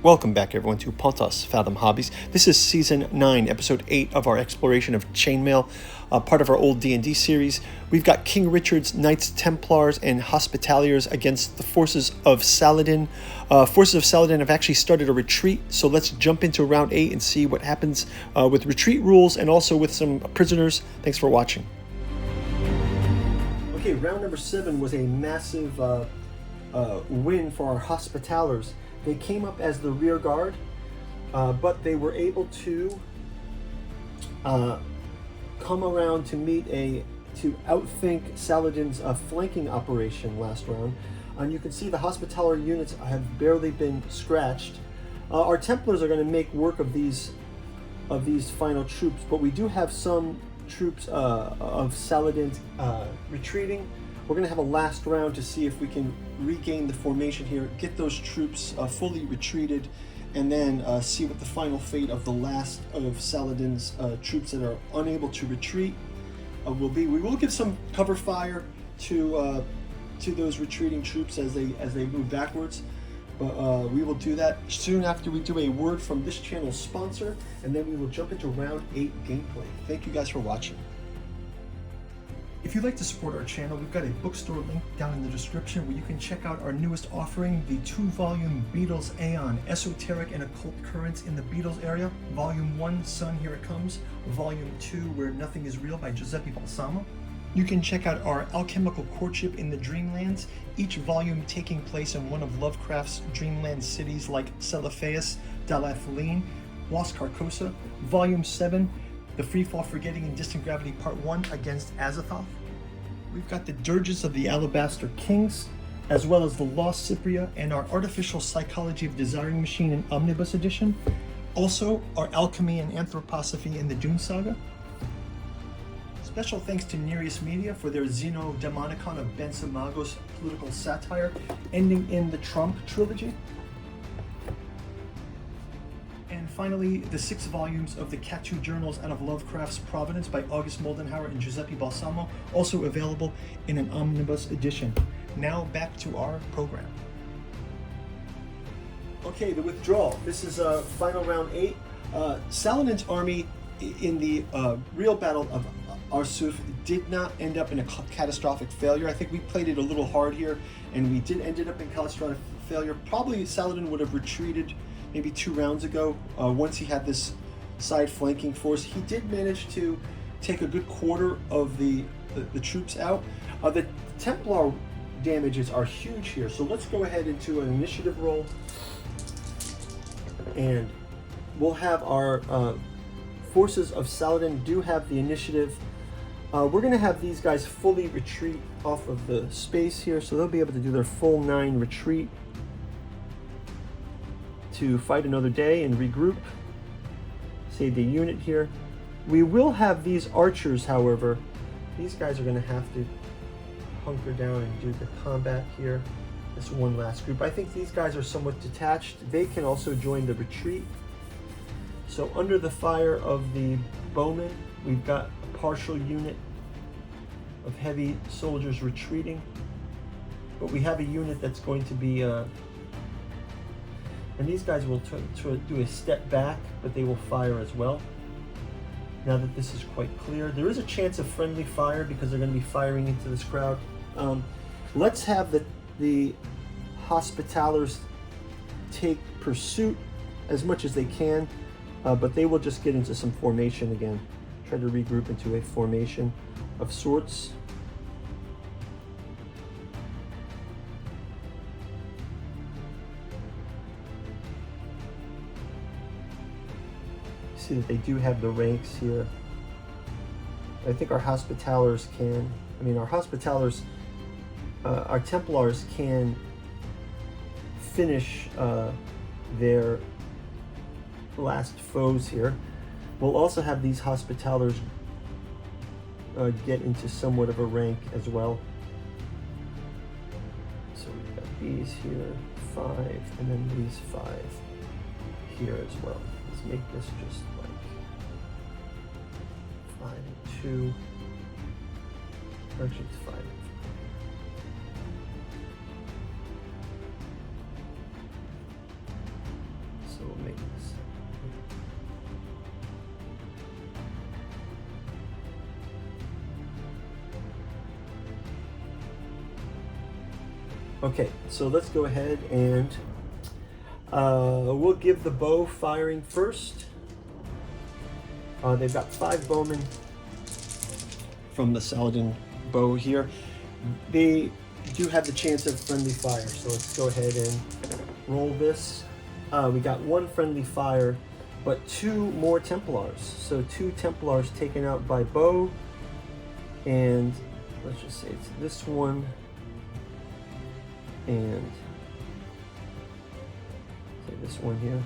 Welcome back, everyone, to Pontos, Fathom Hobbies. This is Season 9, Episode 8 of our exploration of Chainmail, part of our old D&D series. We've got King Richard's Knights Templars and Hospitaliers against the forces of Saladin. Forces of Saladin have actually started a retreat, so let's jump into Round 8 and see what happens with retreat rules and also with some prisoners. Thanks for watching. Okay, round number 7 was a massive win for our Hospitaliers. They came up as the rear guard, but they were able to come around to outthink Saladin's flanking operation last round. And you can see the Hospitaller units have barely been scratched. Our Templars are going to make work of these final troops, but we do have some troops of Saladin retreating. We're going to have a last round to see if we can regain the formation here, get those troops fully retreated, and then see what the final fate of the last of Saladin's troops that are unable to retreat will be. We will give some cover fire to those retreating troops as they move backwards, but we will do that soon after we do a word from this channel's sponsor, and then we will jump into round 8 gameplay. Thank you guys for watching. If you'd like to support our channel, we've got a bookstore link down in the description where you can check out our newest offering, the 2-volume Beatles Aeon, Esoteric and Occult Currents in the Beatles area. Volume 1, Sun, Here It Comes. Volume 2, Where Nothing Is Real by Giuseppe Balsamo. You can check out our Alchemical Courtship in the Dreamlands, each volume taking place in one of Lovecraft's dreamland cities like Celophaeus, Dalathaline, Las Carcosa. Volume 7, The Freefall, Forgetting, and Distant Gravity Part 1 against Azathoth. We've got the Dirges of the Alabaster Kings, as well as the Lost Cypria and our Artificial Psychology of Desiring Machine in Omnibus Edition. Also, our Alchemy and Anthroposophy in the Dune Saga. Special thanks to Nereus Media for their Xenodemonicon of Bensamagos political satire, ending in the Trump trilogy. And finally, the 6 volumes of the Catu Journals out of Lovecraft's Providence by August Moldenhauer and Giuseppe Balsamo, also available in an omnibus edition. Now back to our program. Okay, the withdrawal. This is final round 8. Saladin's army in the real battle of Arsuf did not end up in a catastrophic failure. I think we played it a little hard here, and we did ended up in catastrophic failure. Probably Saladin would have retreated maybe 2 rounds ago, once he had this side flanking force. He did manage to take a good quarter of the troops out. The Templar damages are huge here, so let's go ahead into an initiative roll, and we'll have our forces of Saladin do have the initiative. We're going to have these guys fully retreat off of the space here, so they'll be able to do their full 9 retreat to fight another day and regroup. Save the unit here. We will have these archers, however. These guys are going to have to hunker down and do the combat here. This one last group. I think these guys are somewhat detached. They can also join the retreat. So under the fire of the bowmen, we've got a partial unit of heavy soldiers retreating. But we have a unit that's going to be and these guys will do a step back, but they will fire as well. Now that this is quite clear, there is a chance of friendly fire because they're going to be firing into this crowd. Let's have the Hospitallers take pursuit as much as they can, but they will just get into some formation again. Try to regroup into a formation of sorts. See that they do have the ranks here. I think our Hospitallers can, our Templars can finish their last foes here. We'll also have these Hospitallers get into somewhat of a rank as well. So we've got these here, 5, and then these 5 here as well. Let's make this just like 5 and 2. Actually, it's 5 and 4. Okay, so let's go ahead and we'll give the bow firing first. They've got 5 bowmen from the Saladin bow here. They do have the chance of friendly fire, so let's go ahead and roll this. We got 1 friendly fire, but 2 more Templars. So 2 Templars taken out by bow, and let's just say it's this one, and say this one here.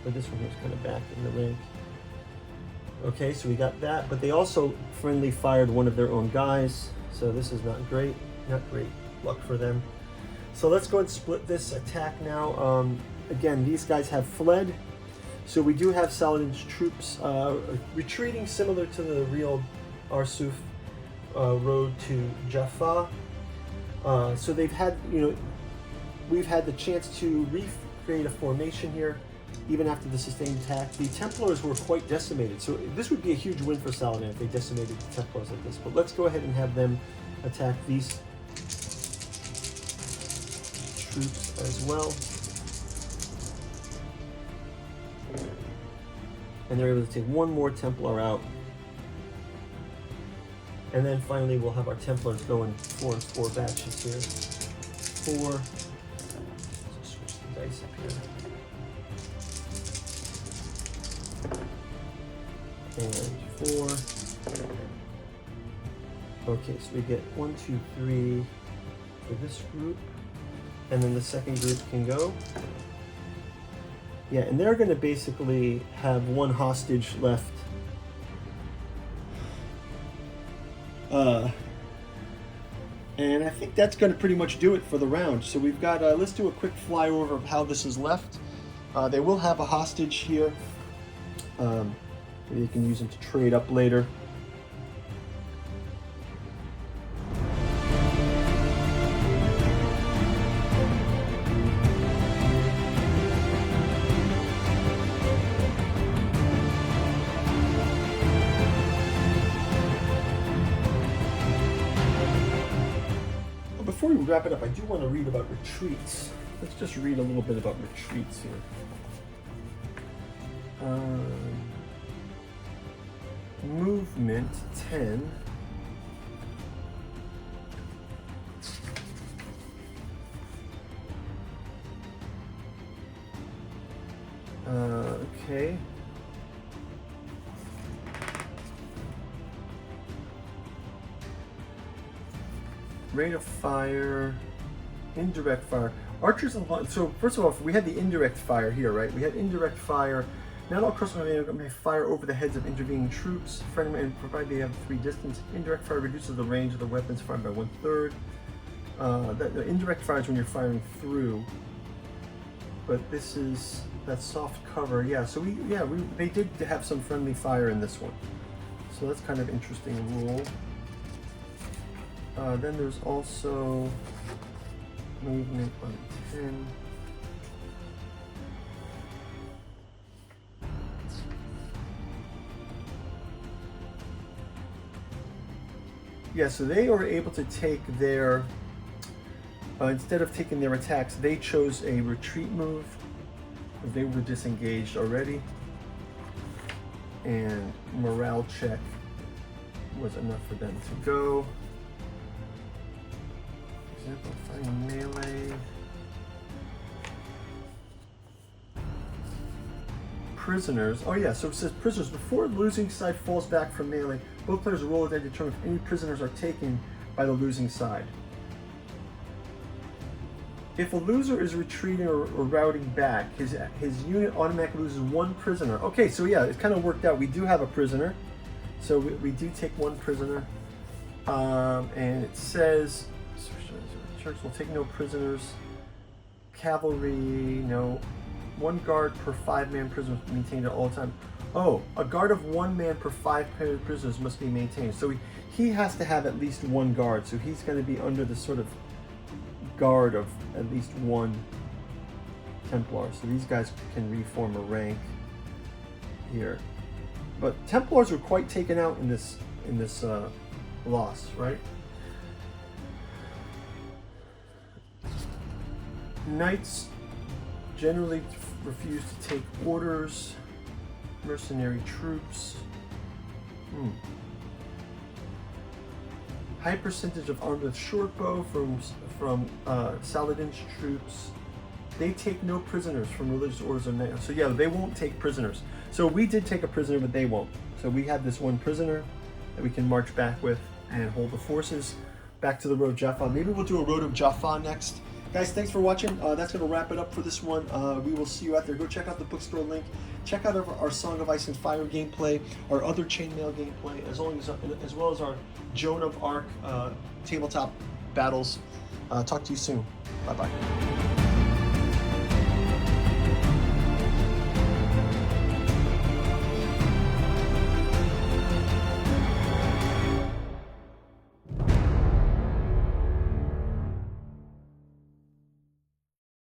But this one here is kind of back in the rank. Okay, so we got that, but they also friendly fired one of their own guys, so this is not great luck for them. So let's go and split this attack now. Again, these guys have fled, so we do have Saladin's troops retreating, similar to the real Arsuf road to Jaffa. So they've had, we've had the chance to recreate a formation here, even after the sustained attack. The Templars were quite decimated, so this would be a huge win for Saladin if they decimated the Templars like this. But let's go ahead and have them attack these troops as well. And they're able to take 1 more Templar out. And then finally we'll have our Templars go in 4 and 4 batches here. 4. Let's switch the dice up here. And 4. Okay, so we get 1, 2, 3 for this group. And then the second group can go. Yeah, and they're going to basically have 1 hostage left. And I think that's going to pretty much do it for the round. So we've got, let's do a quick flyover of how this is left. They will have a hostage here. Maybe you can use them to trade up later. Before we wrap it up, I do want to read about retreats. Let's just read a little bit about retreats here. Movement 10. Okay. Rate of fire, indirect fire. Archers and so first of all, we had the indirect fire here, right? We had indirect fire. Not all crossbow may fire over the heads of intervening troops, and provided they have 3 distance. Indirect fire reduces the range of the weapons fired by 1/3. The indirect fire is when you're firing through. But this is that soft cover. Yeah, so they did have some friendly fire in this one. So that's kind of interesting rule. Then there's also movement on 10. Yeah, so they were able to take their, instead of taking their attacks, they chose a retreat move. They were disengaged already. And morale check was enough for them to go. For example, fighting melee. Prisoners. Oh yeah, so it says prisoners. Before the losing side falls back from melee, both players roll a die to determine if any prisoners are taken by the losing side. If a loser is retreating or routing back, his unit automatically loses 1 prisoner. Okay, so yeah, it kind of worked out. We do have a prisoner. So we do take 1 prisoner. And it says, church will take no prisoners. Cavalry, no. 1 guard per 5-man prisoner maintained at all time. Oh, a guard of 1 man per 5 prisoners must be maintained. So he has to have at least 1 guard. So he's going to be under the sort of guard of at least 1 Templar. So these guys can reform a rank here. But Templars were quite taken out in this loss, right? Knights generally refuse to take orders. Mercenary troops. High percentage of armed with shortbow from Saladin's troops. They take no prisoners from religious orders of knights. So yeah, they won't take prisoners. So we did take a prisoner, but they won't. So we have this one prisoner that we can march back with and hold the forces back to the Road of Jaffa. Maybe we'll do a Road of Jaffa next. Guys, thanks for watching. That's going to wrap it up for this one. We will see you out there. Go check out the bookstore link. Check out our Song of Ice and Fire gameplay, our other Chainmail gameplay, as well as our Joan of Arc tabletop battles. Talk to you soon. Bye-bye.